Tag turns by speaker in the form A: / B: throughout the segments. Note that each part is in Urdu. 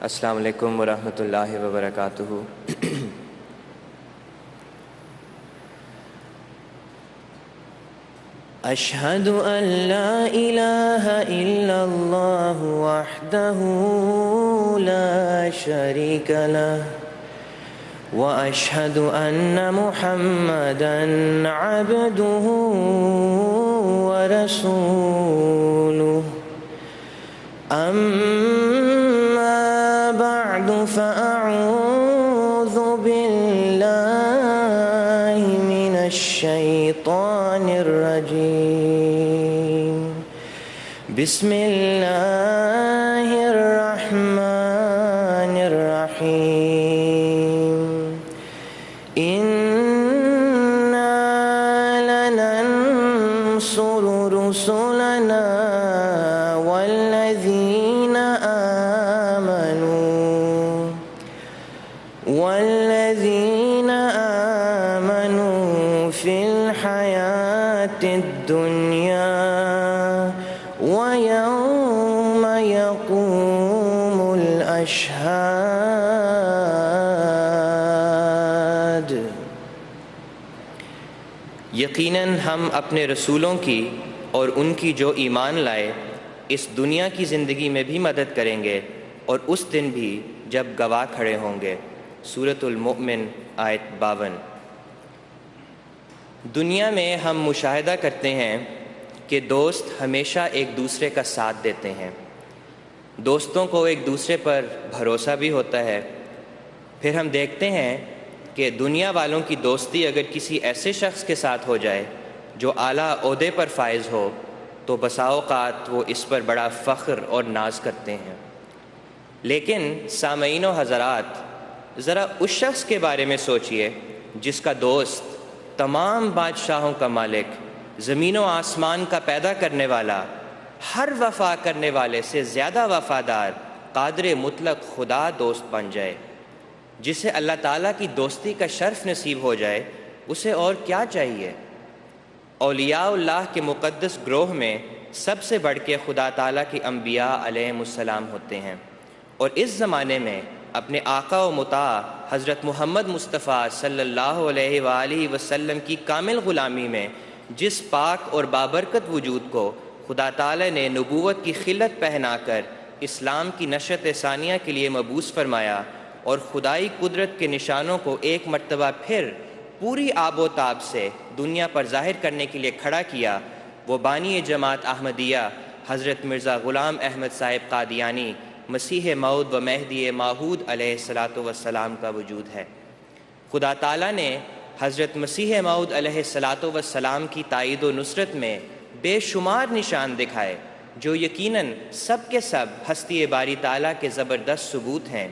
A: السلام علیکم ورحمۃ اللہ وبرکاتہ۔ اشہد ان لا الہ الا اللہ وحدہ لا شریک لہ واشہد ان محمدا عبدہ ورسولہ۔ اما بعد فاعوذ باللہ من الشیطان الرجیم۔ بسم اللہ الرحمن الرحیم۔ انا لننصر رسلنا والذین آمنوا فی الحیاة الدنیا ویوم یقوم الاشہاد۔ یقیناً ہم اپنے رسولوں کی اور ان کی جو ایمان لائے اس دنیا کی زندگی میں بھی مدد کریں گے اور اس دن بھی جب گواہ کھڑے ہوں گے۔ سورۃ المؤمن آیت 52۔ دنیا میں ہم مشاہدہ کرتے ہیں کہ دوست ہمیشہ ایک دوسرے کا ساتھ دیتے ہیں، دوستوں کو ایک دوسرے پر بھروسہ بھی ہوتا ہے۔ پھر ہم دیکھتے ہیں کہ دنیا والوں کی دوستی اگر کسی ایسے شخص کے ساتھ ہو جائے جو اعلیٰ عہدے پر فائز ہو تو بسا اوقات وہ اس پر بڑا فخر اور ناز کرتے ہیں۔ لیکن سامعین و حضرات، ذرا اس شخص کے بارے میں سوچئے جس کا دوست تمام بادشاہوں کا مالک، زمین و آسمان کا پیدا کرنے والا، ہر وفا کرنے والے سے زیادہ وفادار قادر مطلق خدا دوست بن جائے۔ جسے اللہ تعالیٰ کی دوستی کا شرف نصیب ہو جائے اسے اور کیا چاہیے؟ اولیاء اللہ کے مقدس گروہ میں سب سے بڑھ کے خدا تعالیٰ کے انبیاء علیہم السلام ہوتے ہیں، اور اس زمانے میں اپنے آقا و مطاع حضرت محمد مصطفیٰ صلی اللہ علیہ وآلہ وسلم کی کامل غلامی میں جس پاک اور بابرکت وجود کو خدا تعالیٰ نے نبوت کی خلت پہنا کر اسلام کی نشأت ثانیہ کے لیے مبعوث فرمایا اور خدائی قدرت کے نشانوں کو ایک مرتبہ پھر پوری آب و تاب سے دنیا پر ظاہر کرنے کے لیے کھڑا کیا، وہ بانی جماعت احمدیہ حضرت مرزا غلام احمد صاحب قادیانی مسیح موعود و مہدی موعود علیہ السلام کا وجود ہے۔ خدا تعالیٰ نے حضرت مسیح موعود علیہ السلام کی تائید و نصرت میں بے شمار نشان دکھائے جو یقیناً سب کے سب ہستی باری تعالیٰ کے زبردست ثبوت ہیں۔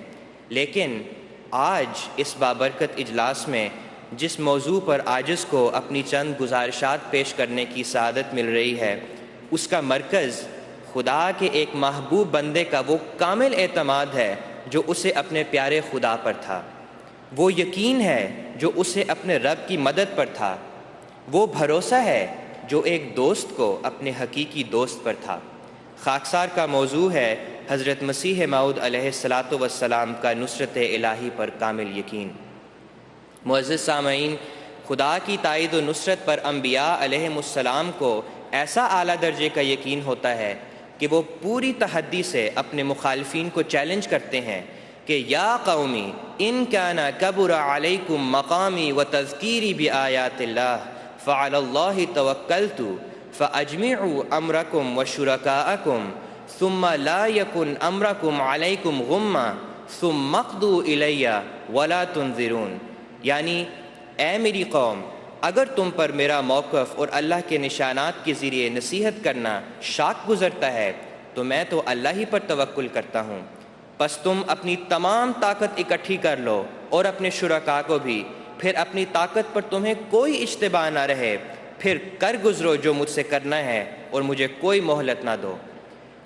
A: لیکن آج اس بابرکت اجلاس میں جس موضوع پر عاجز کو اپنی چند گزارشات پیش کرنے کی سعادت مل رہی ہے، اس کا مرکز خدا کے ایک محبوب بندے کا وہ کامل اعتماد ہے جو اسے اپنے پیارے خدا پر تھا، وہ یقین ہے جو اسے اپنے رب کی مدد پر تھا، وہ بھروسہ ہے جو ایک دوست کو اپنے حقیقی دوست پر تھا۔ خاکسار کا موضوع ہے حضرت مسیح موعود علیہ السلام کا نصرت الہی پر کامل یقین۔ معزز سامعین، خدا کی تائید و نصرت پر انبیاء علیہم السلام کو ایسا اعلیٰ درجے کا یقین ہوتا ہے کہ وہ پوری تحدی سے اپنے مخالفین کو چیلنج کرتے ہیں کہ یا قومی ان کان کبر علیکم مقامی و تذکیری بآیات اللہ فعلی اللہ توکلت فاجمعوا امرکم و شرکاءکم ثم لا یکن امرکم علیکم غمہ ثم اقضوا الی ولا تنظرون۔ یعنی اے میری قوم، اگر تم پر میرا موقف اور اللہ کے نشانات کے ذریعے نصیحت کرنا شاق گزرتا ہے تو میں تو اللہ ہی پر توکل کرتا ہوں، پس تم اپنی تمام طاقت اکٹھی کر لو اور اپنے شرکاء کو بھی، پھر اپنی طاقت پر تمہیں کوئی اشتباہ نہ رہے، پھر کر گزرو جو مجھ سے کرنا ہے اور مجھے کوئی مہلت نہ دو۔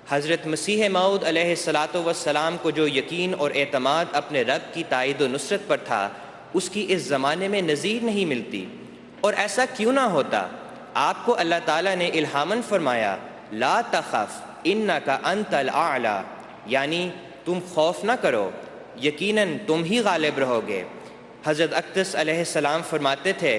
A: حضرت مسیح موعود علیہ السلام کو جو یقین اور اعتماد اپنے رب کی تائید و نصرت پر تھا اس کی اس زمانے میں نظیر نہیں ملتی۔ اور ایسا کیوں نہ ہوتا؟ آپ کو اللہ تعالیٰ نے الہاماً فرمایا لا تخف انکا انت الاعلی، یعنی تم خوف نہ کرو، یقیناً تم ہی غالب رہو گے۔ حضرت اقدس علیہ السلام فرماتے تھے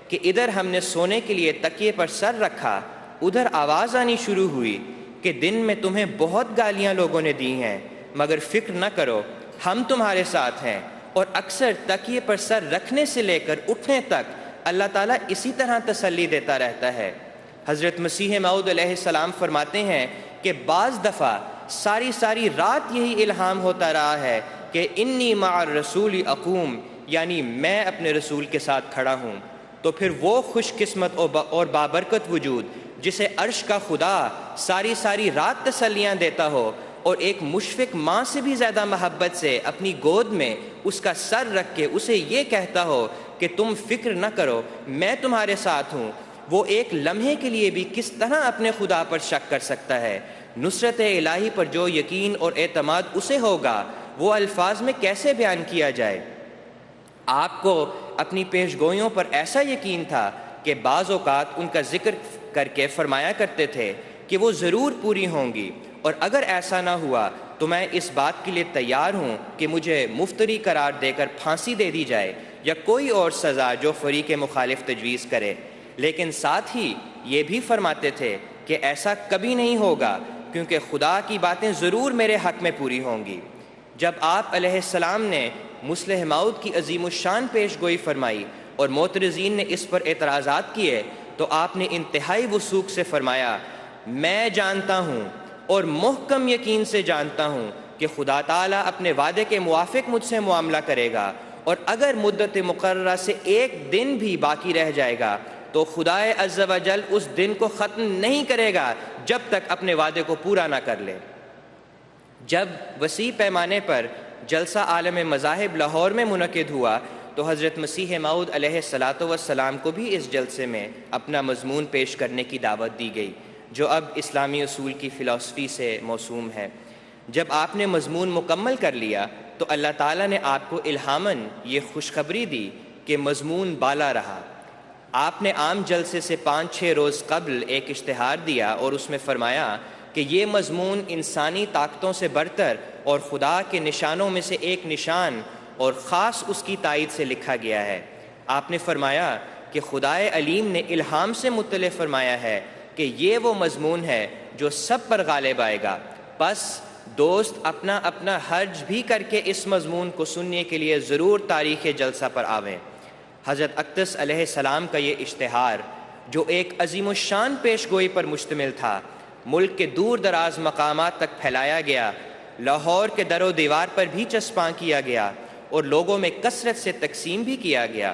A: کہ ادھر ہم نے سونے کے لیے تکیے پر سر رکھا، ادھر آواز آنی شروع ہوئی کہ دن میں تمہیں بہت گالیاں لوگوں نے دی ہیں، مگر فکر نہ کرو، ہم تمہارے ساتھ ہیں۔ اور اکثر تکیے پر سر رکھنے سے لے کر اٹھنے تک اللہ تعالیٰ اسی طرح تسلی دیتا رہتا ہے۔ حضرت مسیح موعود علیہ السلام فرماتے ہیں کہ بعض دفعہ ساری رات یہی الہام ہوتا رہا ہے کہ انی مع الرسول اقوم، یعنی میں اپنے رسول کے ساتھ کھڑا ہوں۔ تو پھر وہ خوش قسمت اور بابرکت وجود جسے عرش کا خدا ساری رات تسلیاں دیتا ہو اور ایک مشفق ماں سے بھی زیادہ محبت سے اپنی گود میں اس کا سر رکھ کے اسے یہ کہتا ہو کہ تم فکر نہ کرو، میں تمہارے ساتھ ہوں، وہ ایک لمحے کے لیے بھی کس طرح اپنے خدا پر شک کر سکتا ہے؟ نصرت الہی پر جو یقین اور اعتماد اسے ہوگا وہ الفاظ میں کیسے بیان کیا جائے؟ آپ کو اپنی پیش گوئیوں پر ایسا یقین تھا کہ بعض اوقات ان کا ذکر کر کے فرمایا کرتے تھے کہ وہ ضرور پوری ہوں گی، اور اگر ایسا نہ ہوا تو میں اس بات کے لیے تیار ہوں کہ مجھے مفتری قرار دے کر پھانسی دے دی جائے یا کوئی اور سزا جو فریق مخالف تجویز کرے۔ لیکن ساتھ ہی یہ بھی فرماتے تھے کہ ایسا کبھی نہیں ہوگا، کیونکہ خدا کی باتیں ضرور میرے حق میں پوری ہوں گی۔ جب آپ علیہ السلام نے مصلح موعود کی عظیم الشان پیش گوئی فرمائی اور معترضین نے اس پر اعتراضات کیے تو آپ نے انتہائی وثوق سے فرمایا، میں جانتا ہوں اور محکم یقین سے جانتا ہوں کہ خدا تعالیٰ اپنے وعدے کے موافق مجھ سے معاملہ کرے گا، اور اگر مدت مقررہ سے ایک دن بھی باقی رہ جائے گا تو خدا عز و جل اس دن کو ختم نہیں کرے گا جب تک اپنے وعدے کو پورا نہ کر لے۔ جب وسیع پیمانے پر جلسہ عالم مذاہب لاہور میں منعقد ہوا تو حضرت مسیح موعود علیہ السلام کو بھی اس جلسے میں اپنا مضمون پیش کرنے کی دعوت دی گئی، جو اب اسلامی اصول کی فلسفی سے موسوم ہے۔ جب آپ نے مضمون مکمل کر لیا تو اللہ تعالیٰ نے آپ کو الہاماً یہ خوشخبری دی کہ مضمون بالا رہا۔ آپ نے عام جلسے سے 5-6 روز قبل ایک اشتہار دیا اور اس میں فرمایا کہ یہ مضمون انسانی طاقتوں سے برتر اور خدا کے نشانوں میں سے ایک نشان اور خاص اس کی تائید سے لکھا گیا ہے۔ آپ نے فرمایا کہ خدائے علیم نے الہام سے مطلع فرمایا ہے کہ یہ وہ مضمون ہے جو سب پر غالب آئے گا، پس دوست اپنا اپنا حرج بھی کر کے اس مضمون کو سننے کے لیے ضرور تاریخ جلسہ پر آویں۔ حضرت اقدس علیہ السلام کا یہ اشتہار جو ایک عظیم الشان پیش گوئی پر مشتمل تھا، ملک کے دور دراز مقامات تک پھیلایا گیا، لاہور کے در و دیوار پر بھی چسپاں کیا گیا اور لوگوں میں کثرت سے تقسیم بھی کیا گیا۔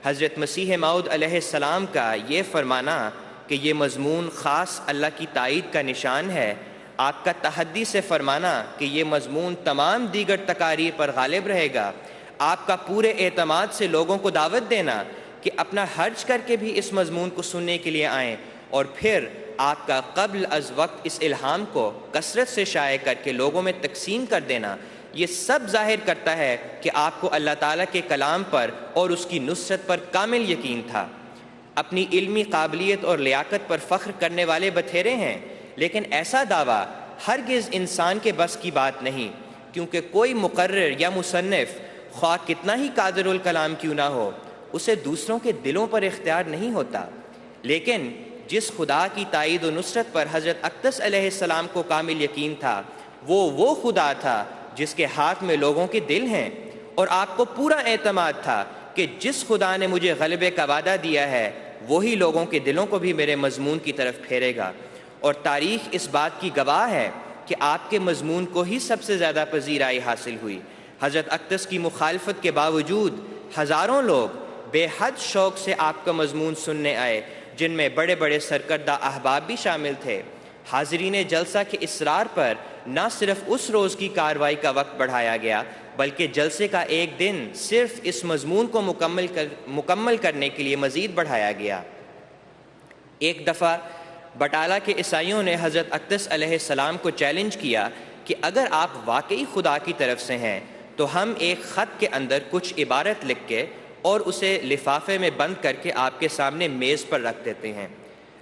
A: حضرت مسیح موعود علیہ السلام کا یہ فرمانا کہ یہ مضمون خاص اللہ کی تائید کا نشان ہے، آپ کا تحدی سے فرمانا کہ یہ مضمون تمام دیگر تقاریر پر غالب رہے گا، آپ کا پورے اعتماد سے لوگوں کو دعوت دینا کہ اپنا حرج کر کے بھی اس مضمون کو سننے کے لیے آئیں، اور پھر آپ کا قبل از وقت اس الہام کو کثرت سے شائع کر کے لوگوں میں تقسیم کر دینا، یہ سب ظاہر کرتا ہے کہ آپ کو اللہ تعالیٰ کے کلام پر اور اس کی نصرت پر کامل یقین تھا۔ اپنی علمی قابلیت اور لیاقت پر فخر کرنے والے بتھیرے ہیں، لیکن ایسا دعویٰ ہرگز انسان کے بس کی بات نہیں، کیونکہ کوئی مقرر یا مصنف خواہ کتنا ہی قادر الکلام کیوں نہ ہو، اسے دوسروں کے دلوں پر اختیار نہیں ہوتا۔ لیکن جس خدا کی تائید و نصرت پر حضرت اقدس علیہ السلام کو کامل یقین تھا، وہ خدا تھا جس کے ہاتھ میں لوگوں کے دل ہیں، اور آپ کو پورا اعتماد تھا کہ جس خدا نے مجھے غلبے کا وعدہ دیا ہے وہی لوگوں کے دلوں کو بھی میرے مضمون کی طرف پھیرے گا، اور تاریخ اس بات کی گواہ ہے کہ آپ کے مضمون کو ہی سب سے زیادہ پذیرائی حاصل ہوئی۔ حضرت اقدس کی مخالفت کے باوجود ہزاروں لوگ بے حد شوق سے آپ کا مضمون سننے آئے، جن میں بڑے بڑے سرکردہ احباب بھی شامل تھے۔ حاضرین جلسہ کے اصرار پر نہ صرف اس روز کی کارروائی کا وقت بڑھایا گیا بلکہ جلسے کا ایک دن صرف اس مضمون کو مکمل کرنے کے لیے مزید بڑھایا گیا۔ ایک دفعہ بٹالہ کے عیسائیوں نے حضرت اقدس علیہ السلام کو چیلنج کیا کہ اگر آپ واقعی خدا کی طرف سے ہیں تو ہم ایک خط کے اندر کچھ عبارت لکھ کے اور اسے لفافے میں بند کر کے آپ کے سامنے میز پر رکھ دیتے ہیں،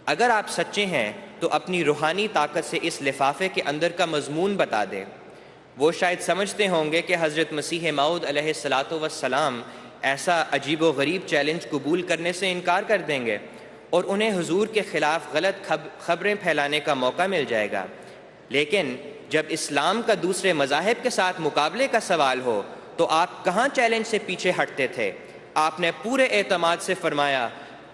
A: اگر آپ سچے ہیں تو اپنی روحانی طاقت سے اس لفافے کے اندر کا مضمون بتا دیں۔ وہ شاید سمجھتے ہوں گے کہ حضرت مسیح موعود علیہ الصلاۃ والسلام ایسا عجیب و غریب چیلنج قبول کرنے سے انکار کر دیں گے اور انہیں حضور کے خلاف غلط خبریں پھیلانے کا موقع مل جائے گا۔ لیکن جب اسلام کا دوسرے مذاہب کے ساتھ مقابلے کا سوال ہو تو آپ کہاں چیلنج سے پیچھے ہٹتے تھے؟ آپ نے پورے اعتماد سے فرمایا،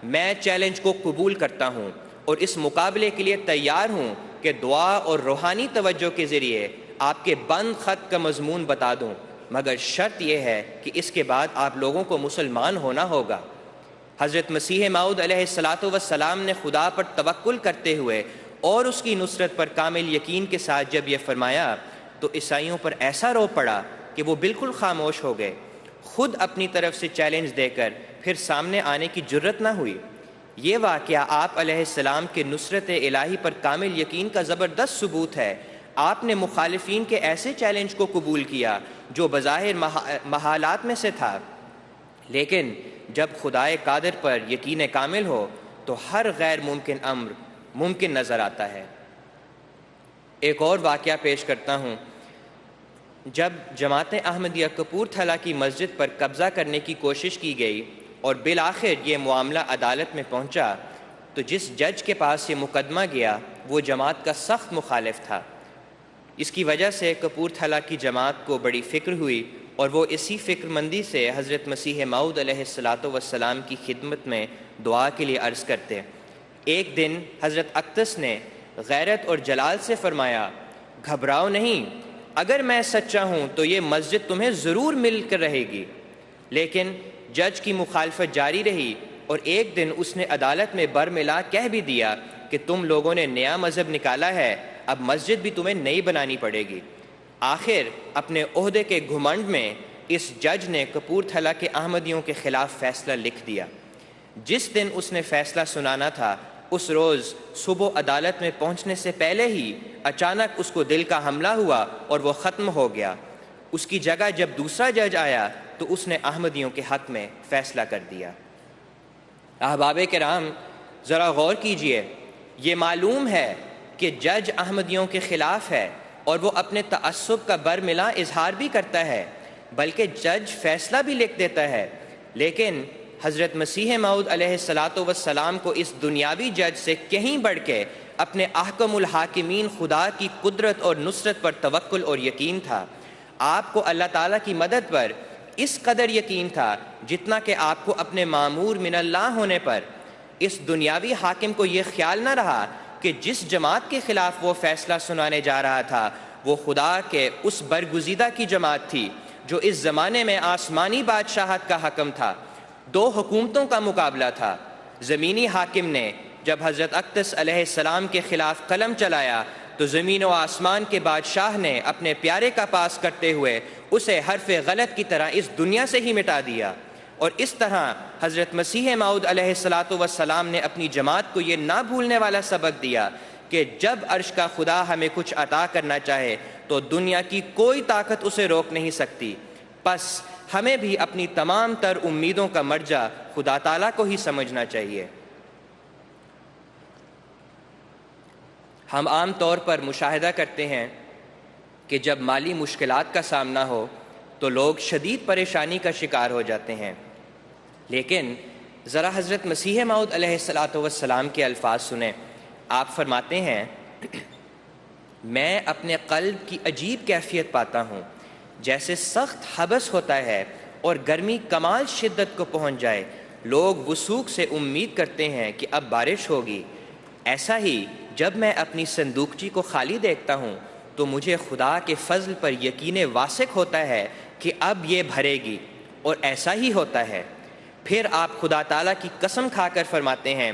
A: میں چیلنج کو قبول کرتا ہوں اور اس مقابلے کے لیے تیار ہوں کہ دعا اور روحانی توجہ کے ذریعے آپ کے بند خط کا مضمون بتا دوں، مگر شرط یہ ہے کہ اس کے بعد آپ لوگوں کو مسلمان ہونا ہوگا۔ حضرت مسیح موعود علیہ الصلاۃ والسلام نے خدا پر توکل کرتے ہوئے اور اس کی نصرت پر کامل یقین کے ساتھ جب یہ فرمایا تو عیسائیوں پر ایسا رو پڑا کہ وہ بالکل خاموش ہو گئے۔ خود اپنی طرف سے چیلنج دے کر پھر سامنے آنے کی جرت نہ ہوئی۔ یہ واقعہ آپ علیہ السلام کے نصرت الہی پر کامل یقین کا زبردست ثبوت ہے۔ آپ نے مخالفین کے ایسے چیلنج کو قبول کیا جو بظاہر محالات میں سے تھا، لیکن جب خدائے قادر پر یقین کامل ہو تو ہر غیر ممکن امر ممکن نظر آتا ہے۔ ایک اور واقعہ پیش کرتا ہوں۔ جب جماعت احمدیہ کپورتھلا کی مسجد پر قبضہ کرنے کی کوشش کی گئی اور بالآخر یہ معاملہ عدالت میں پہنچا تو جس جج کے پاس یہ مقدمہ گیا وہ جماعت کا سخت مخالف تھا۔ اس کی وجہ سے کپورتھلا کی جماعت کو بڑی فکر ہوئی اور وہ اسی فکر مندی سے حضرت مسیح موعود علیہ الصلاۃ والسلام کی خدمت میں دعا کے لیے عرض کرتے۔ ایک دن حضرت اقدس نے غیرت اور جلال سے فرمایا، گھبراؤ نہیں، اگر میں سچا ہوں تو یہ مسجد تمہیں ضرور مل کر رہے گی۔ لیکن جج کی مخالفت جاری رہی اور ایک دن اس نے عدالت میں برملا کہہ بھی دیا کہ تم لوگوں نے نیا مذہب نکالا ہے، اب مسجد بھی تمہیں نئی بنانی پڑے گی۔ آخر اپنے عہدے کے گھمنڈ میں اس جج نے کپورتھلا کے احمدیوں کے خلاف فیصلہ لکھ دیا۔ جس دن اس نے فیصلہ سنانا تھا اس روز صبح عدالت میں پہنچنے سے پہلے ہی اچانک اس کو دل کا حملہ ہوا اور وہ ختم ہو گیا۔ اس کی جگہ جب دوسرا جج آیا تو اس نے احمدیوں کے حق میں فیصلہ کر دیا۔ احباب کرام، ذرا غور کیجئے، یہ معلوم ہے کہ جج احمدیوں کے خلاف ہے اور وہ اپنے تعصب کا برملا اظہار بھی کرتا ہے، بلکہ جج فیصلہ بھی لکھ دیتا ہے، لیکن حضرت مسیح موعود علیہ الصلاۃ والسلام کو اس دنیاوی جج سے کہیں بڑھ کے اپنے احکم الحاکمین خدا کی قدرت اور نصرت پر توکل اور یقین تھا۔ آپ کو اللہ تعالیٰ کی مدد پر اس قدر یقین تھا جتنا کہ آپ کو اپنے معمور من اللہ ہونے پر اس دنیاوی حاکم کو یہ خیال نہ رہا کہ جس جماعت کے خلاف وہ فیصلہ سنانے جا رہا تھا وہ خدا کے اس برگزیدہ کی جماعت تھی جو اس زمانے میں آسمانی بادشاہت کا حکم تھا۔ دو حکومتوں کا مقابلہ تھا۔ زمینی حاکم نے جب حضرت اقدس علیہ السلام کے خلاف قلم چلایا تو زمین و آسمان کے بادشاہ نے اپنے پیارے کا پاس کرتے ہوئے اسے حرف غلط کی طرح اس دنیا سے ہی مٹا دیا، اور اس طرح حضرت مسیح موعود علیہ الصلاۃ والسلام نے اپنی جماعت کو یہ نہ بھولنے والا سبق دیا کہ جب عرش کا خدا ہمیں کچھ عطا کرنا چاہے تو دنیا کی کوئی طاقت اسے روک نہیں سکتی۔ پس ہمیں بھی اپنی تمام تر امیدوں کا مرجع خدا تعالیٰ کو ہی سمجھنا چاہیے۔ ہم عام طور پر مشاہدہ کرتے ہیں کہ جب مالی مشکلات کا سامنا ہو تو لوگ شدید پریشانی کا شکار ہو جاتے ہیں، لیکن ذرا حضرت مسیح موعود علیہ الصلاۃ والسلام کے الفاظ سنیں۔ آپ فرماتے ہیں، میں اپنے قلب کی عجیب کیفیت پاتا ہوں، جیسے سخت حبس ہوتا ہے اور گرمی کمال شدت کو پہنچ جائے، لوگ وثوق سے امید کرتے ہیں کہ اب بارش ہوگی، ایسا ہی جب میں اپنی صندوقچی کو خالی دیکھتا ہوں تو مجھے خدا کے فضل پر یقین واثق ہوتا ہے کہ اب یہ بھرے گی، اور ایسا ہی ہوتا ہے۔ پھر آپ خدا تعالیٰ کی قسم کھا کر فرماتے ہیں،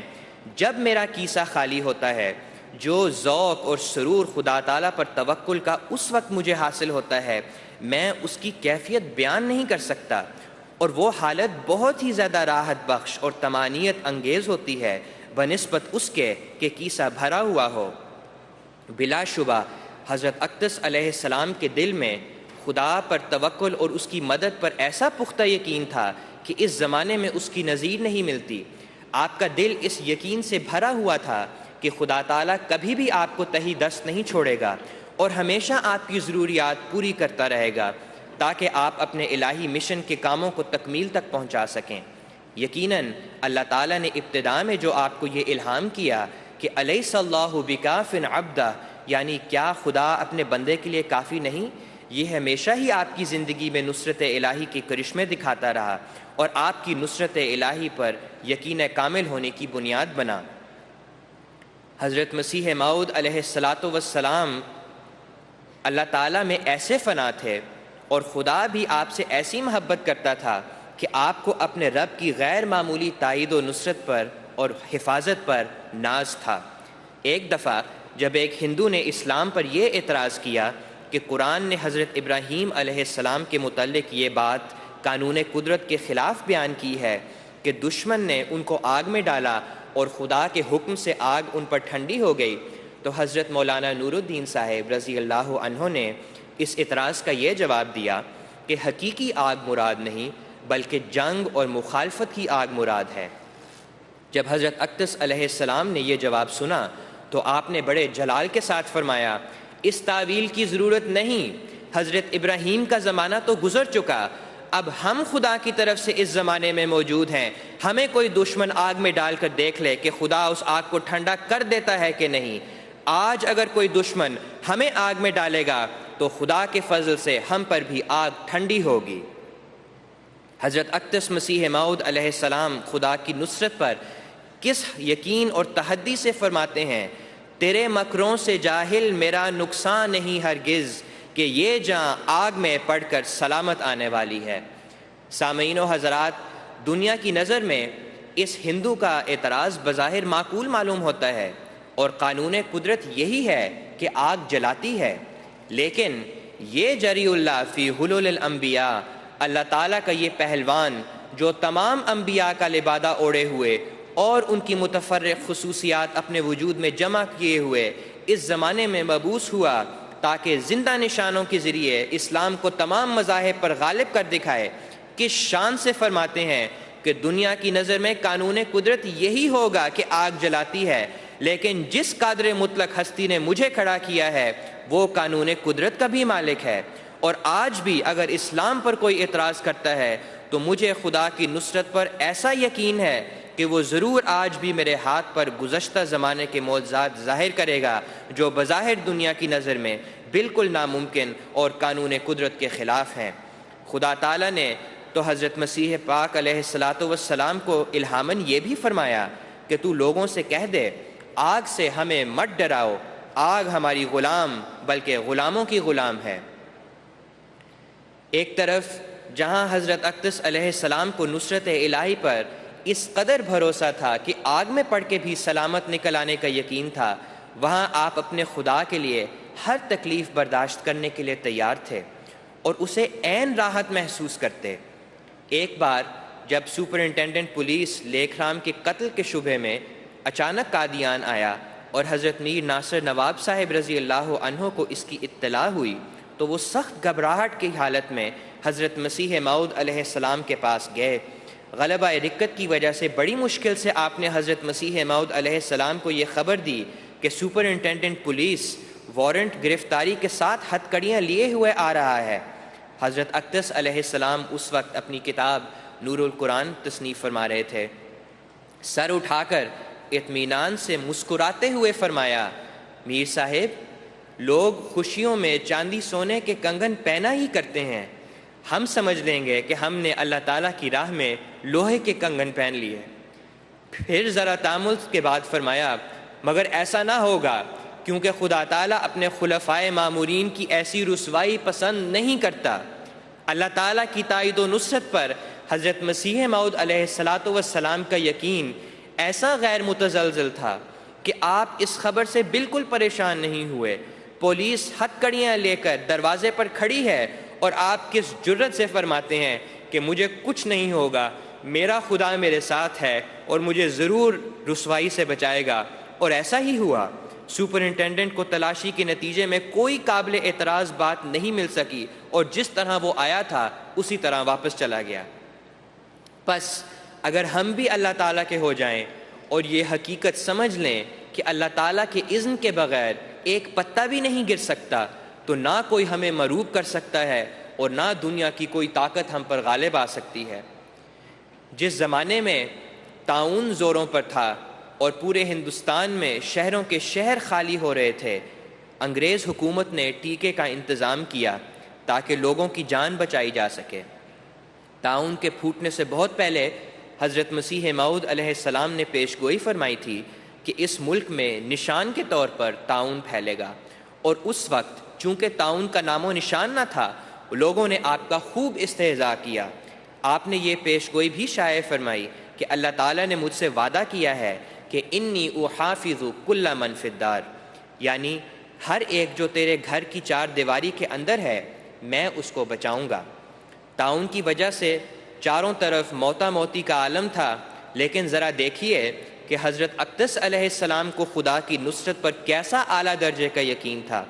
A: جب میرا کیسہ خالی ہوتا ہے، جو ذوق اور سرور خدا تعالیٰ پر توکل کا اس وقت مجھے حاصل ہوتا ہے میں اس کی کیفیت بیان نہیں کر سکتا، اور وہ حالت بہت ہی زیادہ راحت بخش اور طمانینت انگیز ہوتی ہے بنسبت اس کے کہ کیسہ بھرا ہوا ہو۔ بلا شبہ حضرت اقدس علیہ السلام کے دل میں خدا پر توکل اور اس کی مدد پر ایسا پختہ یقین تھا کہ اس زمانے میں اس کی نظیر نہیں ملتی۔ آپ کا دل اس یقین سے بھرا ہوا تھا کہ خدا تعالیٰ کبھی بھی آپ کو تہی دست نہیں چھوڑے گا اور ہمیشہ آپ کی ضروریات پوری کرتا رہے گا تاکہ آپ اپنے الہی مشن کے کاموں کو تکمیل تک پہنچا سکیں۔ یقیناً اللہ تعالیٰ نے ابتدا میں جو آپ کو یہ الہام کیا کہ الیس اللہ بکاف عبدہ، یعنی کیا خدا اپنے بندے کے لیے کافی نہیں، یہ ہمیشہ ہی آپ کی زندگی میں نصرت الہی کے کرشمے دکھاتا رہا اور آپ کی نصرت الہی پر یقین کامل ہونے کی بنیاد بنا۔ حضرت مسیح موعود علیہ السلام اللہ تعالیٰ میں ایسے فنا تھے اور خدا بھی آپ سے ایسی محبت کرتا تھا کہ آپ کو اپنے رب کی غیر معمولی تائید و نصرت پر اور حفاظت پر ناز تھا۔ ایک دفعہ جب ایک ہندو نے اسلام پر یہ اعتراض کیا کہ قرآن نے حضرت ابراہیم علیہ السلام کے متعلق یہ بات قانون قدرت کے خلاف بیان کی ہے کہ دشمن نے ان کو آگ میں ڈالا اور خدا کے حکم سے آگ ان پر ٹھنڈی ہو گئی، تو حضرت مولانا نور الدین صاحب رضی اللہ عنہ نے اس اعتراض کا یہ جواب دیا کہ حقیقی آگ مراد نہیں بلکہ جنگ اور مخالفت کی آگ مراد ہے۔ جب حضرت اقدس علیہ السلام نے یہ جواب سنا تو آپ نے بڑے جلال کے ساتھ فرمایا، اس تعویل کی ضرورت نہیں، حضرت ابراہیم کا زمانہ تو گزر چکا، اب ہم خدا کی طرف سے اس زمانے میں موجود ہیں، ہمیں کوئی دشمن آگ میں ڈال کر دیکھ لے کہ خدا اس آگ کو ٹھنڈا کر دیتا ہے کہ نہیں۔ آج اگر کوئی دشمن ہمیں آگ میں ڈالے گا تو خدا کے فضل سے ہم پر بھی آگ ٹھنڈی ہوگی۔ حضرت اقدس مسیح موعود علیہ السلام خدا کی نصرت پر کس یقین اور تحدی سے فرماتے ہیں، تیرے مکروں سے جاہل میرا نقصان نہیں ہرگز، کہ یہ جاں آگ میں پڑ کر سلامت آنے والی ہے۔ سامعین و حضرات، دنیا کی نظر میں اس ہندو کا اعتراض بظاہر معقول معلوم ہوتا ہے اور قانون قدرت یہی ہے کہ آگ جلاتی ہے، لیکن یہ جری اللہ فی حلول الانبیاء، اللہ تعالیٰ کا یہ پہلوان جو تمام انبیاء کا لبادہ اوڑے ہوئے اور ان کی متفرق خصوصیات اپنے وجود میں جمع کیے ہوئے اس زمانے میں مبعوث ہوا تاکہ زندہ نشانوں کے ذریعے اسلام کو تمام مذاہب پر غالب کر دکھائے، کس شان سے فرماتے ہیں کہ دنیا کی نظر میں قانون قدرت یہی ہوگا کہ آگ جلاتی ہے، لیکن جس قادر مطلق ہستی نے مجھے کھڑا کیا ہے وہ قانون قدرت کا بھی مالک ہے، اور آج بھی اگر اسلام پر کوئی اعتراض کرتا ہے تو مجھے خدا کی نصرت پر ایسا یقین ہے کہ وہ ضرور آج بھی میرے ہاتھ پر گزشتہ زمانے کے معجزات ظاہر کرے گا جو بظاہر دنیا کی نظر میں بالکل ناممکن اور قانون قدرت کے خلاف ہیں۔ خدا تعالیٰ نے تو حضرت مسیح پاک علیہ السلام کو الہاماً یہ بھی فرمایا کہ تو لوگوں سے کہہ دے، آگ سے ہمیں مت ڈراؤ، آگ ہماری غلام بلکہ غلاموں کی غلام ہے۔ ایک طرف جہاں حضرت اقدس علیہ السلام کو نصرت الہی پر اس قدر بھروسہ تھا کہ آگ میں پڑ کے بھی سلامت نکل آنے کا یقین تھا، وہاں آپ اپنے خدا کے لیے ہر تکلیف برداشت کرنے کے لیے تیار تھے اور اسے عین راحت محسوس کرتے۔ ایک بار جب سپرنٹینڈنٹ پولیس لیکھ رام کے قتل کے شبہ میں اچانک قادیان آیا اور حضرت میر ناصر نواب صاحب رضی اللہ عنہ کو اس کی اطلاع ہوئی تو وہ سخت گھبراہٹ کی حالت میں حضرت مسیح موعود علیہ السلام کے پاس گئے۔ غلبہ رکت کی وجہ سے بڑی مشکل سے آپ نے حضرت مسیح موعود علیہ السلام کو یہ خبر دی کہ سپرنٹینڈنٹ پولیس وارنٹ گرفتاری کے ساتھ ہتھ کڑیاں لیے ہوئے آ رہا ہے۔ حضرت اقدس علیہ السلام اس وقت اپنی کتاب نور القرآن تصنیف فرما رہے تھے۔ سر اٹھا کر اطمینان سے مسکراتے ہوئے فرمایا، میر صاحب، لوگ خوشیوں میں چاندی سونے کے کنگن پہنا ہی کرتے ہیں، ہم سمجھ لیں گے کہ ہم نے اللہ تعالیٰ کی راہ میں لوہے کے کنگن پہن لیے۔ پھر ذرا تامل کے بعد فرمایا، مگر ایسا نہ ہوگا کیونکہ خدا تعالیٰ اپنے خلفائے مامورین کی ایسی رسوائی پسند نہیں کرتا۔ اللہ تعالیٰ کی تائید و نصرت پر حضرت مسیح موعود علیہ السلام کا یقین ایسا غیر متزلزل تھا کہ آپ اس خبر سے بالکل پریشان نہیں ہوئے۔ پولیس ہتھ کڑیاں لے کر دروازے پر کھڑی ہے اور آپ کس جرت سے فرماتے ہیں کہ مجھے کچھ نہیں ہوگا، میرا خدا میرے ساتھ ہے اور مجھے ضرور رسوائی سے بچائے گا۔ اور ایسا ہی ہوا۔ سپرنٹینڈنٹ کو تلاشی کے نتیجے میں کوئی قابل اعتراض بات نہیں مل سکی اور جس طرح وہ آیا تھا اسی طرح واپس چلا گیا۔ پس اگر ہم بھی اللہ تعالیٰ کے ہو جائیں اور یہ حقیقت سمجھ لیں کہ کہ اللہ تعالیٰ کے اذن کے بغیر ایک پتا بھی نہیں گر سکتا، تو نہ کوئی ہمیں مروب کر سکتا ہے اور نہ دنیا کی کوئی طاقت ہم پر غالب آ سکتی ہے۔ جس زمانے میں طاعون زوروں پر تھا اور پورے ہندوستان میں شہروں کے شہر خالی ہو رہے تھے، انگریز حکومت نے ٹیکے کا انتظام کیا تاکہ لوگوں کی جان بچائی جا سکے۔ طاعون کے پھوٹنے سے بہت پہلے حضرت مسیح موعود علیہ السلام نے پیش گوئی فرمائی تھی کہ اس ملک میں نشان کے طور پر طاعون پھیلے گا، اور اس وقت چونکہ طاعون کا نام و نشان نہ تھا، لوگوں نے آپ کا خوب استہزاء کیا۔ آپ نے یہ پیش گوئی بھی شائع فرمائی کہ اللہ تعالیٰ نے مجھ سے وعدہ کیا ہے کہ انی احافظ کل من فی الدار، یعنی ہر ایک جو تیرے گھر کی چار دیواری کے اندر ہے میں اس کو بچاؤں گا۔ طاعون کی وجہ سے چاروں طرف موتا موتی کا عالم تھا، لیکن ذرا دیکھیے کہ حضرت اقدس علیہ السلام کو خدا کی نصرت پر کیسا اعلیٰ درجے کا یقین تھا۔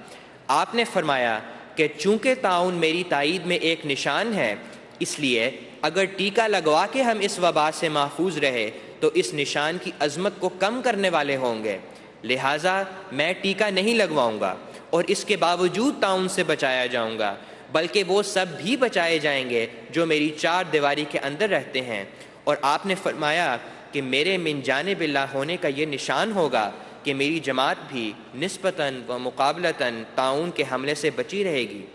A: آپ نے فرمایا کہ چونکہ طاعون میری تائید میں ایک نشان ہے، اس لیے اگر ٹیکہ لگوا کے ہم اس وبا سے محفوظ رہے تو اس نشان کی عظمت کو کم کرنے والے ہوں گے، لہٰذا میں ٹیکہ نہیں لگواؤں گا اور اس کے باوجود طاعون سے بچایا جاؤں گا، بلکہ وہ سب بھی بچائے جائیں گے جو میری چار دیواری کے اندر رہتے ہیں۔ اور آپ نے فرمایا کہ میرے من جانب اللہ ہونے کا یہ نشان ہوگا کہ میری جماعت بھی نسبتاً و مقابلتاً طاعون کے حملے سے بچی رہے گی۔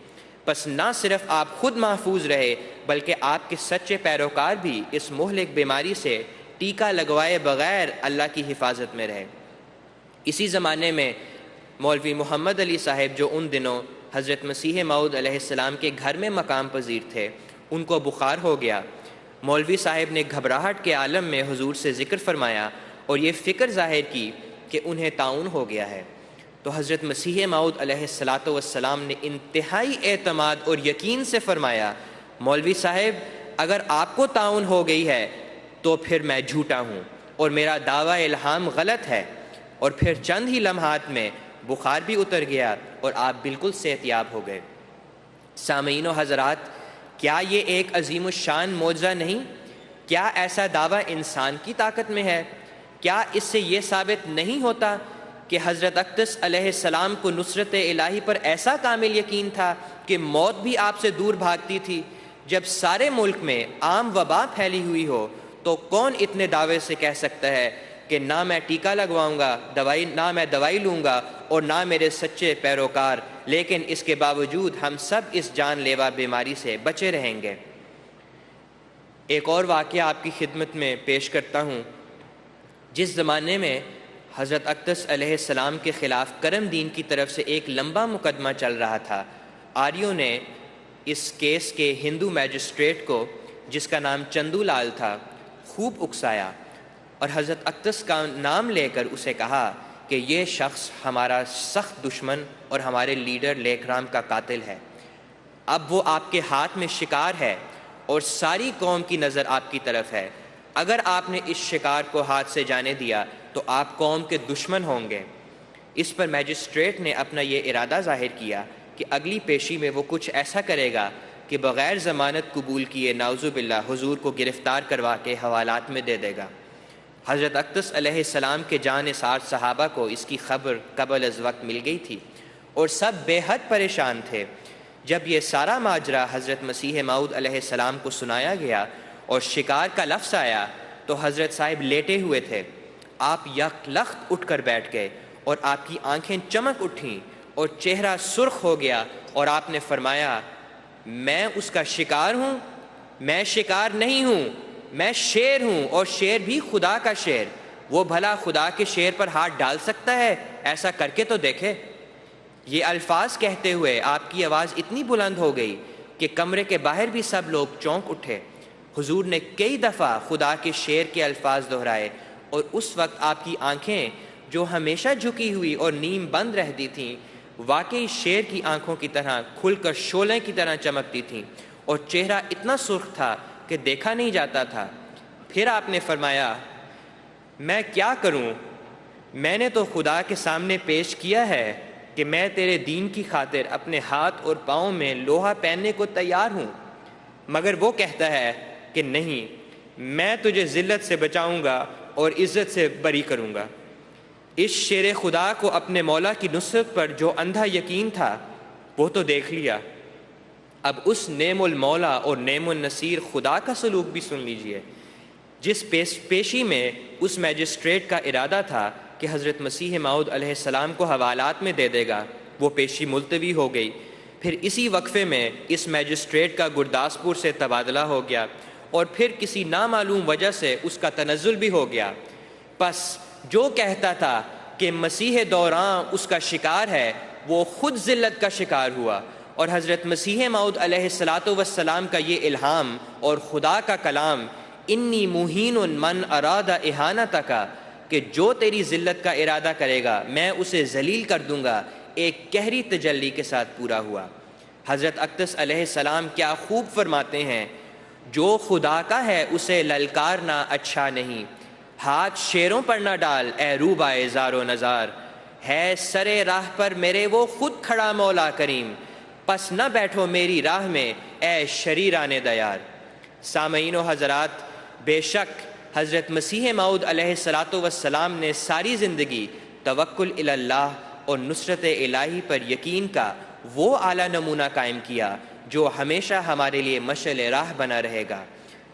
A: پس نہ صرف آپ خود محفوظ رہے بلکہ آپ کے سچے پیروکار بھی اس مہلک بیماری سے ٹیکہ لگوائے بغیر اللہ کی حفاظت میں رہے۔ اسی زمانے میں مولوی محمد علی صاحب، جو ان دنوں حضرت مسیح موعود علیہ السلام کے گھر میں مقام پذیر تھے، ان کو بخار ہو گیا۔ مولوی صاحب نے گھبراہٹ کے عالم میں حضور سے ذکر فرمایا اور یہ فکر ظاہر کی کہ انہیں طاعون ہو گیا ہے۔ تو حضرت مسیح موعود علیہ السلام نے انتہائی اعتماد اور یقین سے فرمایا، مولوی صاحب اگر آپ کو طاعون ہو گئی ہے تو پھر میں جھوٹا ہوں اور میرا دعویٰ الہام غلط ہے۔ اور پھر چند ہی لمحات میں بخار بھی اتر گیا اور آپ بالکل صحت یاب ہو گئے۔ سامعین و حضرات، کیا یہ ایک عظیم الشان معجزہ نہیں؟ کیا ایسا دعویٰ انسان کی طاقت میں ہے؟ کیا اس سے یہ ثابت نہیں ہوتا کہ حضرت اقدس علیہ السلام کو نصرت الہی پر ایسا کامل یقین تھا کہ موت بھی آپ سے دور بھاگتی تھی؟ جب سارے ملک میں عام وبا پھیلی ہوئی ہو تو کون اتنے دعوے سے کہہ سکتا ہے کہ نہ میں ٹیکہ لگواؤں گا، نہ میں دوائی لوں گا اور نہ میرے سچے پیروکار، لیکن اس کے باوجود ہم سب اس جان لیوا بیماری سے بچے رہیں گے۔ ایک اور واقعہ آپ کی خدمت میں پیش کرتا ہوں۔ جس زمانے میں حضرت اقدس علیہ السلام کے خلاف کرم دین کی طرف سے ایک لمبا مقدمہ چل رہا تھا، آریوں نے اس کیس کے ہندو میجسٹریٹ کو، جس کا نام چندو لال تھا، خوب اکسایا اور حضرت اقدس کا نام لے کر اسے کہا کہ یہ شخص ہمارا سخت دشمن اور ہمارے لیڈر لیکرام کا قاتل ہے۔ اب وہ آپ کے ہاتھ میں شکار ہے اور ساری قوم کی نظر آپ کی طرف ہے۔ اگر آپ نے اس شکار کو ہاتھ سے جانے دیا تو آپ قوم کے دشمن ہوں گے۔ اس پر میجسٹریٹ نے اپنا یہ ارادہ ظاہر کیا کہ اگلی پیشی میں وہ کچھ ایسا کرے گا کہ بغیر ضمانت قبول کیے نعوذ باللہ حضور کو گرفتار کروا کے حوالات میں دے دے گا۔ حضرت اقدس علیہ السلام کے جان نثار صحابہ کو اس کی خبر قبل از وقت مل گئی تھی اور سب بے حد پریشان تھے۔ جب یہ سارا ماجرا حضرت مسیح موعود علیہ السلام کو سنایا گیا اور شکار کا لفظ آیا تو حضرت صاحب لیٹے ہوئے تھے۔ آپ یک لخت اٹھ کر بیٹھ گئے اور آپ کی آنکھیں چمک اٹھیں اور چہرہ سرخ ہو گیا اور آپ نے فرمایا، میں اس کا شکار ہوں؟ میں شکار نہیں ہوں، میں شیر ہوں، اور شیر بھی خدا کا شیر۔ وہ بھلا خدا کے شیر پر ہاتھ ڈال سکتا ہے؟ ایسا کر کے تو دیکھے۔ یہ الفاظ کہتے ہوئے آپ کی آواز اتنی بلند ہو گئی کہ کمرے کے باہر بھی سب لوگ چونک اٹھے۔ حضور نے کئی دفعہ خدا کے شیر کے الفاظ دہرائے اور اس وقت آپ کی آنکھیں جو ہمیشہ جھکی ہوئی اور نیم بند رہتی تھیں، واقعی شیر کی آنکھوں کی طرح کھل کر شعلے کی طرح چمکتی تھیں اور چہرہ اتنا سرخ تھا کہ دیکھا نہیں جاتا تھا۔ پھر آپ نے فرمایا، میں کیا کروں؟ میں نے تو خدا کے سامنے پیش کیا ہے کہ میں تیرے دین کی خاطر اپنے ہاتھ اور پاؤں میں لوہا پہننے کو تیار ہوں، مگر وہ کہتا ہے کہ نہیں، میں تجھے ذلت سے بچاؤں گا اور عزت سے بری کروں گا۔ اس شیر خدا کو اپنے مولا کی نصرت پر جو اندھا یقین تھا وہ تو دیکھ لیا، اب اس نعم المولا اور نعم النصیر خدا کا سلوک بھی سن لیجئے۔ جس پیشی میں اس میجسٹریٹ کا ارادہ تھا کہ حضرت مسیح موعود علیہ السلام کو حوالات میں دے دے گا، وہ پیشی ملتوی ہو گئی۔ پھر اسی وقفے میں اس میجسٹریٹ کا گرداسپور سے تبادلہ ہو گیا اور پھر کسی نامعلوم وجہ سے اس کا تنزل بھی ہو گیا۔ پس جو کہتا تھا کہ مسیح دوران اس کا شکار ہے، وہ خود ذلت کا شکار ہوا، اور حضرت مسیح موعود علیہ السلام کا یہ الہام اور خدا کا کلام انی مہین من اراد اہانتک، کہ جو تیری ذلت کا ارادہ کرے گا میں اسے ذلیل کر دوں گا، ایک گہری تجلی کے ساتھ پورا ہوا۔ حضرت اقدس علیہ السلام کیا خوب فرماتے ہیں، جو خدا کا ہے اسے للکارنا اچھا نہیں، ہاتھ شیروں پر نہ ڈال اے روبائے زار و نزار، ہے سرے راہ پر میرے وہ خود کھڑا مولا کریم، پس نہ بیٹھو میری راہ میں اے شریران دیار۔ سامعین و حضرات، بے شک حضرت مسیح موعود علیہ السلام نے ساری زندگی توکل الی اللہ اور نصرت الہی پر یقین کا وہ اعلیٰ نمونہ قائم کیا جو ہمیشہ ہمارے لیے مشعل راہ بنا رہے گا۔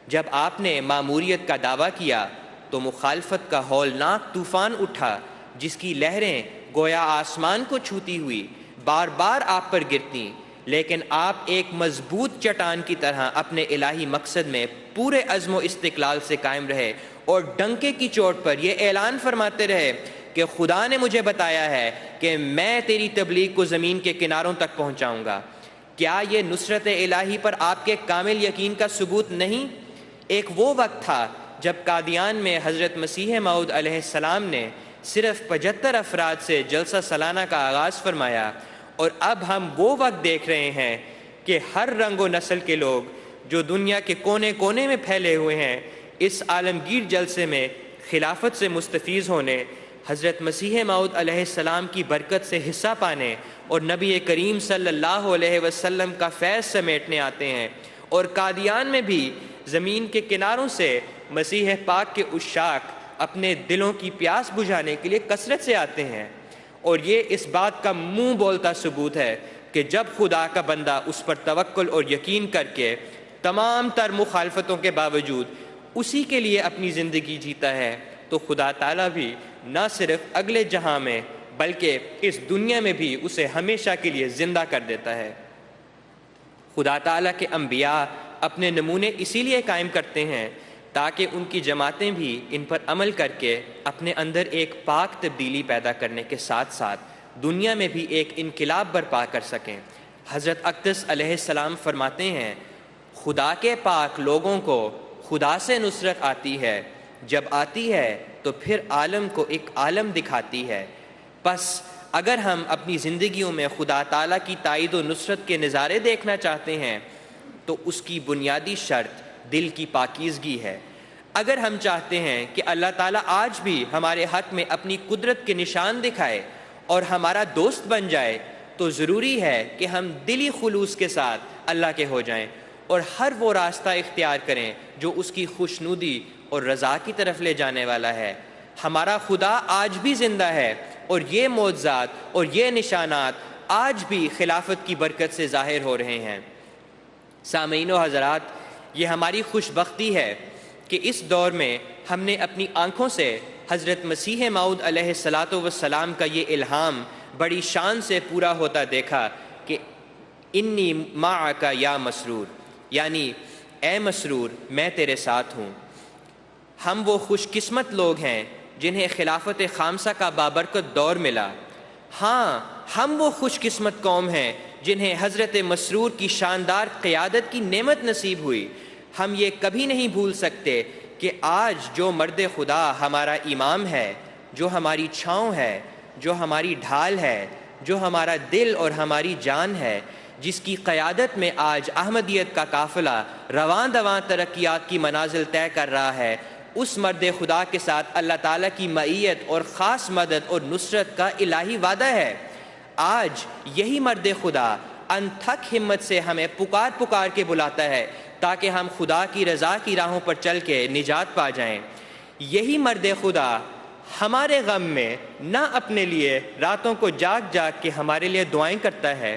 A: جب آپ نے ماموریت کا دعویٰ کیا تو مخالفت کا ہولناک طوفان اٹھا، جس کی لہریں گویا آسمان کو چھوتی ہوئی بار بار آپ پر گرتی، لیکن آپ ایک مضبوط چٹان کی طرح اپنے الہی مقصد میں پورے عزم و استقلال سے قائم رہے اور ڈنکے کی چوٹ پر یہ اعلان فرماتے رہے کہ خدا نے مجھے بتایا ہے کہ میں تیری تبلیغ کو زمین کے کناروں تک پہنچاؤں گا۔ کیا یہ نصرت الہی پر آپ کے کامل یقین کا ثبوت نہیں؟ ایک وہ وقت تھا جب قادیان میں حضرت مسیح موعود علیہ السلام نے صرف 75 افراد سے جلسہ سالانہ کا آغاز فرمایا، اور اب ہم وہ وقت دیکھ رہے ہیں کہ ہر رنگ و نسل کے لوگ جو دنیا کے کونے کونے میں پھیلے ہوئے ہیں اس عالمگیر جلسے میں خلافت سے مستفیض ہونے، حضرت مسیح موعود علیہ السلام کی برکت سے حصہ پانے اور نبی کریم صلی اللہ علیہ وسلم کا فیض سمیٹنے آتے ہیں، اور قادیان میں بھی زمین کے کناروں سے مسیح پاک کے عشاق اپنے دلوں کی پیاس بجھانے کے لیے کثرت سے آتے ہیں۔ اور یہ اس بات کا منہ بولتا ثبوت ہے کہ جب خدا کا بندہ اس پر توکل اور یقین کر کے تمام تر مخالفتوں کے باوجود اسی کے لیے اپنی زندگی جیتا ہے، تو خدا تعالیٰ بھی نہ صرف اگلے جہاں میں بلکہ اس دنیا میں بھی اسے ہمیشہ کے لیے زندہ کر دیتا ہے۔ خدا تعالیٰ کے انبیاء اپنے نمونے اسی لیے قائم کرتے ہیں تاکہ ان کی جماعتیں بھی ان پر عمل کر کے اپنے اندر ایک پاک تبدیلی پیدا کرنے کے ساتھ ساتھ دنیا میں بھی ایک انقلاب برپا کر سکیں۔ حضرت اقدس علیہ السلام فرماتے ہیں، خدا کے پاک لوگوں کو خدا سے نصرت آتی ہے، جب آتی ہے تو پھر عالم کو ایک عالم دکھاتی ہے۔ پس اگر ہم اپنی زندگیوں میں خدا تعالیٰ کی تائید و نصرت کے نظارے دیکھنا چاہتے ہیں تو اس کی بنیادی شرط دل کی پاکیزگی ہے۔ اگر ہم چاہتے ہیں کہ اللہ تعالیٰ آج بھی ہمارے حق میں اپنی قدرت کے نشان دکھائے اور ہمارا دوست بن جائے، تو ضروری ہے کہ ہم دلی خلوص کے ساتھ اللہ کے ہو جائیں اور ہر وہ راستہ اختیار کریں جو اس کی خوشنودی اور رضا کی طرف لے جانے والا ہے۔ ہمارا خدا آج بھی زندہ ہے اور یہ معجزات اور یہ نشانات آج بھی خلافت کی برکت سے ظاہر ہو رہے ہیں۔ سامعین و حضرات، یہ ہماری خوش بختی ہے کہ اس دور میں ہم نے اپنی آنکھوں سے حضرت مسیح موعود علیہ السلام کا یہ الہام بڑی شان سے پورا ہوتا دیکھا کہ انی معک یا مسرور، یعنی اے مسرور میں تیرے ساتھ ہوں۔ ہم وہ خوش قسمت لوگ ہیں جنہیں خلافت خامسہ کا بابرکت دور ملا۔ ہاں، ہم وہ خوش قسمت قوم ہیں جنہیں حضرت مسرور کی شاندار قیادت کی نعمت نصیب ہوئی۔ ہم یہ کبھی نہیں بھول سکتے کہ آج جو مرد خدا ہمارا امام ہے، جو ہماری چھاؤں ہے، جو ہماری ڈھال ہے، جو ہمارا دل اور ہماری جان ہے، جس کی قیادت میں آج احمدیت کا قافلہ رواں دواں ترقیات کی منازل طے کر رہا ہے، اس مرد خدا کے ساتھ اللہ تعالیٰ کی معیت اور خاص مدد اور نصرت کا الہی وعدہ ہے۔ آج یہی مرد خدا انتھک ہمت سے ہمیں پکار پکار کے بلاتا ہے تاکہ ہم خدا کی رضا کی راہوں پر چل کے نجات پا جائیں۔ یہی مرد خدا ہمارے غم میں نہ اپنے لیے راتوں کو جاگ جاگ کے ہمارے لیے دعائیں کرتا ہے،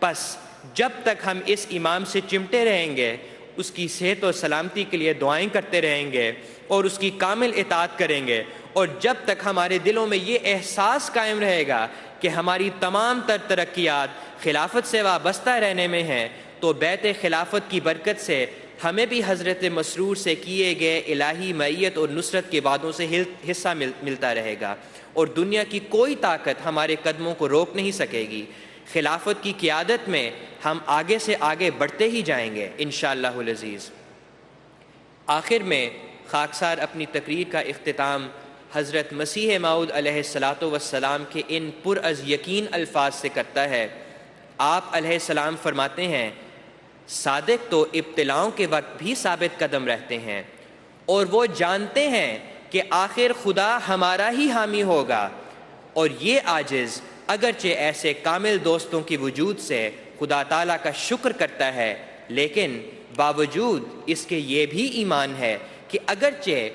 A: پس جب تک ہم اس امام سے چمٹے رہیں گے، اس کی صحت و سلامتی کے لیے دعائیں کرتے رہیں گے اور اس کی کامل اطاعت کریں گے، اور جب تک ہمارے دلوں میں یہ احساس قائم رہے گا کہ ہماری تمام تر ترقیات خلافت سے وابستہ رہنے میں ہیں، تو بیت خلافت کی برکت سے ہمیں بھی حضرت مسرور سے کیے گئے الہی معیت اور نصرت کے وعدوں سے حصہ ملتا رہے گا، اور دنیا کی کوئی طاقت ہمارے قدموں کو روک نہیں سکے گی۔ خلافت کی قیادت میں ہم آگے سے آگے بڑھتے ہی جائیں گے انشاءاللہ العزیز۔ آخر میں خاکسار اپنی تقریر کا اختتام حضرت مسیح موعود علیہ الصلاۃ والسلام کے ان پر از یقین الفاظ سے کرتا ہے۔ آپ علیہ السلام فرماتے ہیں، صادق تو ابتلاؤں کے وقت بھی ثابت قدم رہتے ہیں، اور وہ جانتے ہیں کہ آخر خدا ہمارا ہی حامی ہوگا، اور یہ عاجز اگرچہ ایسے کامل دوستوں کی وجود سے خدا تعالیٰ کا شکر کرتا ہے، لیکن باوجود اس کے یہ بھی ایمان ہے کہ اگرچہ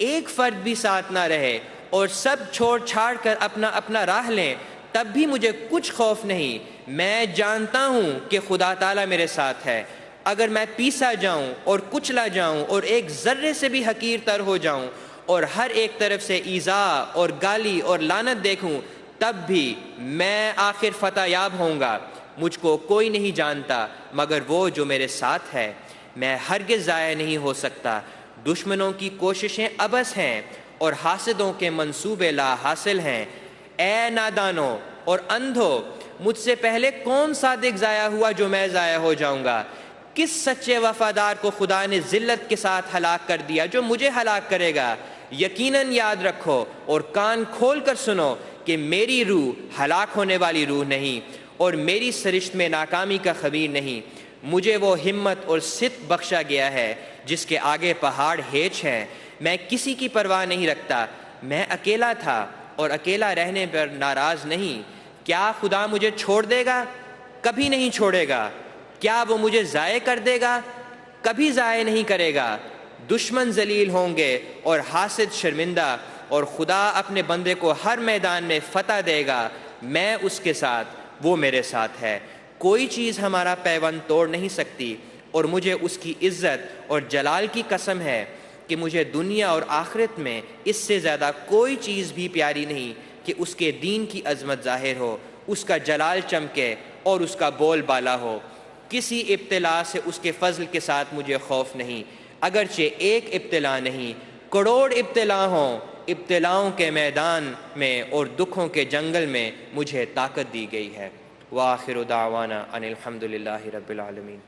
A: ایک فرد بھی ساتھ نہ رہے اور سب چھوڑ چھاڑ کر اپنا اپنا راہ لیں، تب بھی مجھے کچھ خوف نہیں۔ میں جانتا ہوں کہ خدا تعالیٰ میرے ساتھ ہے۔ اگر میں پیسا جاؤں اور کچلا جاؤں اور ایک ذرے سے بھی حقیر تر ہو جاؤں اور ہر ایک طرف سے ایذا اور گالی اور لعنت دیکھوں، تب بھی میں آخر فتح یاب ہوں گا۔ مجھ کو کوئی نہیں جانتا مگر وہ جو میرے ساتھ ہے۔ میں ہرگز ضائع نہیں ہو سکتا۔ دشمنوں کی کوششیں عبث ہیں اور حاسدوں کے منصوبے لا حاصل ہیں۔ اے نادانوں اور اندھو، مجھ سے پہلے کون صادق ضائع ہوا جو میں ضائع ہو جاؤں گا؟ کس سچے وفادار کو خدا نے ذلت کے ساتھ ہلاک کر دیا جو مجھے ہلاک کرے گا؟ یقیناً یاد رکھو اور کان کھول کر سنو کہ میری روح ہلاک ہونے والی روح نہیں، اور میری سرشت میں ناکامی کا خبیر نہیں۔ مجھے وہ ہمت اور صدق بخشا گیا ہے جس کے آگے پہاڑ ہیچ ہیں۔ میں کسی کی پرواہ نہیں رکھتا۔ میں اکیلا تھا اور اکیلا رہنے پر ناراض نہیں۔ کیا خدا مجھے چھوڑ دے گا؟ کبھی نہیں چھوڑے گا۔ کیا وہ مجھے ضائع کر دے گا؟ کبھی ضائع نہیں کرے گا۔ دشمن ذلیل ہوں گے اور حاسد شرمندہ، اور خدا اپنے بندے کو ہر میدان میں فتح دے گا۔ میں اس کے ساتھ، وہ میرے ساتھ ہے۔ کوئی چیز ہمارا پیوند توڑ نہیں سکتی، اور مجھے اس کی عزت اور جلال کی قسم ہے کہ مجھے دنیا اور آخرت میں اس سے زیادہ کوئی چیز بھی پیاری نہیں کہ اس کے دین کی عظمت ظاہر ہو، اس کا جلال چمکے اور اس کا بول بالا ہو۔ کسی ابتلا سے اس کے فضل کے ساتھ مجھے خوف نہیں، اگرچہ ایک ابتلا نہیں، کروڑ ابتلا ہوں۔ ابتلاؤں کے میدان میں اور دکھوں کے جنگل میں مجھے طاقت دی گئی ہے۔ وآخر دعوانا ان الحمد للہ رب العالمین۔